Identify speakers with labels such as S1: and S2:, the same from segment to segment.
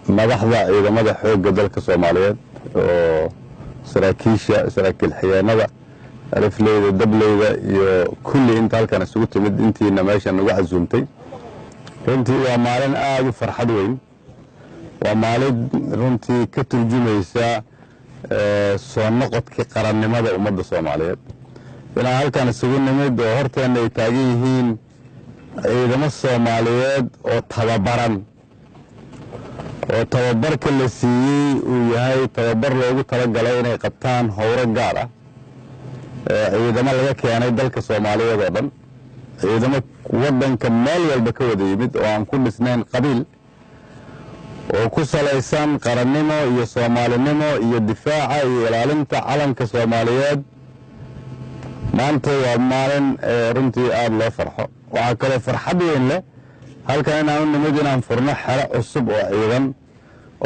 S1: madaxda ciidamada xoogga dalka Soomaaliyeed oo saraakiil xigeenada alifleyda dableyda iyo kulli inta halkan isugu timid intiina meeshan nagu casuumtay runtii waa maalin aad u farxad weyn waa maalin runtii ka turjumaysa soo noqodkii qarannimada ummadda Soomaaliyeed inaan halkan isugu nimid oo horteena ay taagan yihiin ciidamo Soomaaliyeed oo tababaran oo tababarka la siiyey uu yahay tababar loogu talagalay inay qabtaan howlo gaar ah ciidamo laga keenay dalka Soomaaliyeed oo dhan ciidamo wadanka meel walba ka wada yimid oo aan ku dhisnayn qabiil oo ku salaysan qarannimo iyo Soomaalinimo iyo difaaca iyo ilaalinta calanka Soomaaliyeed maanta waa maalin runtii aad loo farxo waxa kale farxad weyn leh halkan inaan u nimid inaan furno xero cusub oo ciidan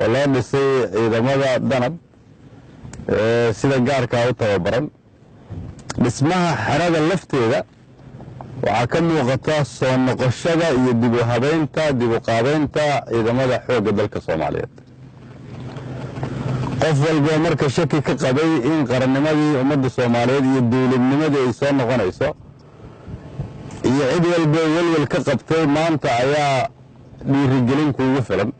S1: oo loo dhisay ciidamada danab sida gaarka u tababaran dhismaha xerada lafteeda waxaa ka muuqata soo noqoshada iyo dib u habeynta dib u qaabeynta ciidamada xoogga dalka Soomaaliyeed qof walba marka shaki ka qabay in qarannimadii ummadda Soomaaliyeed iyo dawladnimadii ay soo noqonayso iyo cid walba walwal ka qabtay maanta ayaa dhiirigelin kuugu filan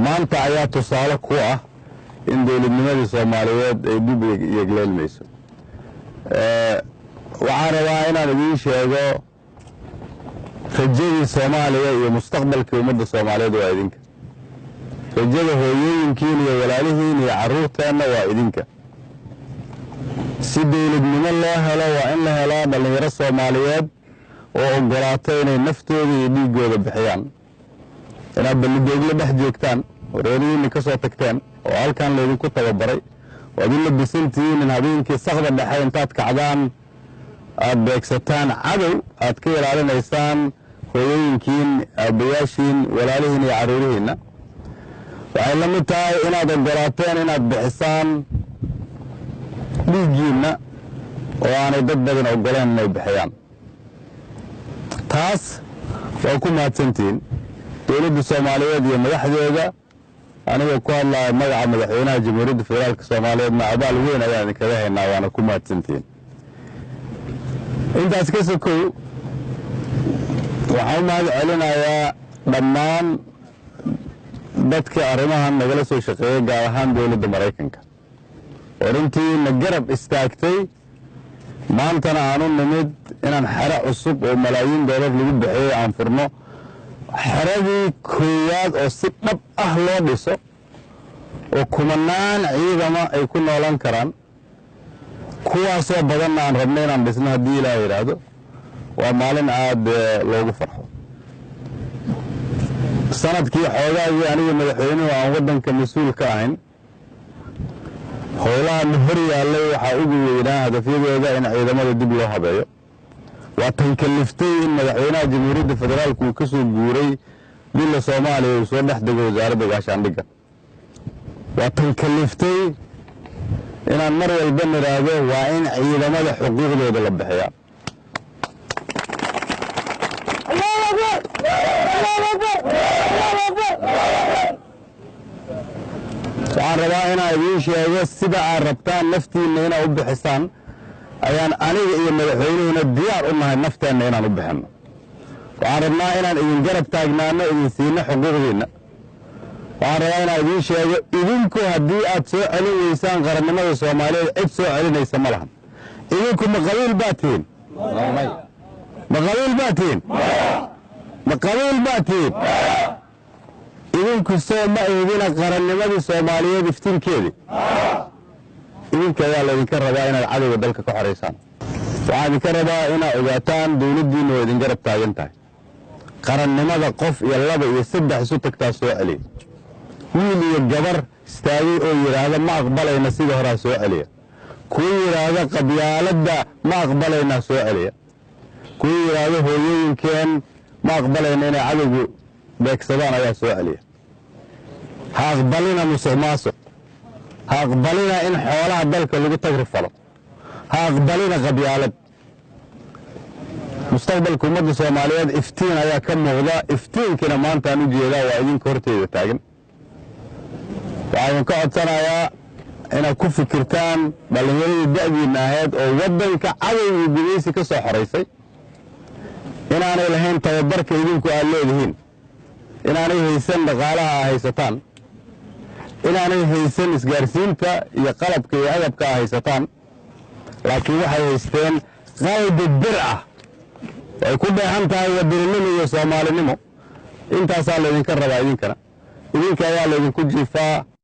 S1: maanta ayaa tusaale ku ah in dawladnimadii Soomaaliyeed ay dib u yegleelmayso waxaan rabaa inaan idiin sheego rajadii Soomaaliya iyo mustaqbalkii ummadda Soomaaliyeed waa idinka rajada hooyooyinkiin iyo walaalihiin iyo carruurteenna waa idinka si dawladnimo loo helo waa in la helaa dhallinyaro Soomaaliyeed oo ogolaatay inay naftooda iyo dhiiggooda bixiyaan inaad ballidoogla dhex joogtaan reerihiinni ka soo tagteen oo halkan laydinku tababaray waad u labisantihiin in habeenkii saqda dhexe intaad kacdaan aad beegsataan cadow aad ka ilaalinaysaan hooyooyinkiin aabbayaashiin walaalihiin iyo carruurihiinna waxay la mid tahay inaad ogolaateen inaad bixisaan dhiiggiinna oo aanay dad badan ogoleen inay bixiyaan taas waa ku mahadsantihiin dawladda Soomaaliyeed iyo madaxdeeda aniga ku hadlaya magaca madaxweynaha Jamhuuriyadda Federaalka Soomaaliyeedna abaal weyn ayaan idinkaga haynaa waana ku mahadsantihiin intaas ka sokow waxaan u mahad celinayaa dhammaan dadka arrimahan nagala soo shaqeeyay gaar ahaan dawladda Maraykanka oo runtii na garab istaagtay maantana aan u nimid inaan xero cusub oo malaayiin doolar lagu bixiyay aan furno xeradii koowaad oo si dhab ah loo dhiso oo kumanaan ciidama ay ku noolan karaan kuwaasoo badanna aan rabno inaan dhisno haddii Ilaahay yidhaahdo waa maalin aad loogu farxo sanadkii xoogaagii aniga madaxweynuhu aan waddanka mas-uul ka ahayn howlaha hor yaallay waxaa ugu weynaa hadafyadooda in ciidamada dib loo habeeyo waa tan kaliftay in madaxweynaha Jamhuuriyadda Federaalka uu ka soo guuray dila Soomaaliya uu soo dhex dego wasaaradda gaashaandhigga waa tan kaliftay inaan mar walba niraahdo waa in ciidamada xuquuqdooda la bixiyaa waxaan rabaa inaan idiin sheego sida aad rabtaan naftiinna inaad u bixisaan ayaan aniga iyo madaxweynuhuna diyaar u nahay nafteenna inaan u bixinno waxaan rabnaa inaan idin garab taagnaano idin siino xuquuqdiinna waxaan rabaa inaan idiin sheego idinku haddii aad soo celin weysaan qarannimada Soomaaliyeed cid soo celinaysa ma lahan idinku ma qabiil baad tihiin ma qabiil baad tihiin ma qabiil baad tihiin idinku soo ma eegina qarannimadii Soomaaliyeed iftiinkeedii idinka ayaa laydinka rabaa inaad cadowga dalka ka xoreysaan waxaan idinka rabaa inaad ogaataan dawladdiinna oo idin garab taagan tahay qarannimada qof iyo laba iyo saddex isu tagtaa soo celiya wiil iyo gabar istaagay oo yidhaahda ma aqbalayna sidii horaa soo celiya kuwa yidhaahda qabyaaladda ma aqbalaynaa soo celiya kuwa yidhaahda hooyooyinkeen ma aqbalayna inay cadowgu beegsadaan ayaa soo celiya ha aqbalina musuqmaasuq ha aqbalina in xoolaha dalka lagu tagrifalo ha aqbalina qabyaalad mustaqbalka ummadda Soomaaliyeed iftiin ayaa ka muuqda iftiinkina maanta aan u jeedaa waa idinka horteeda taagan waxaan ka codsanayaa inaad ku fikirtaan dhallinyaradii da'diinna ahayd oo waddanka cadow iyo gudaysi ka soo xoraysay inaanay lahayn tababarka idinku aad leedihiin inaanay haysan dhaqaalaha aad haysataan inaanay haysan isgaarsiinta iyo qalabka iyo agabka aad haysataan laakiin waxay haysteen qalbi bir ah ay ku dheehan tahay wadaninimo iyo soomaalinimo intaasaa laydinka rabaa idinka ayaa laydinku jiifaa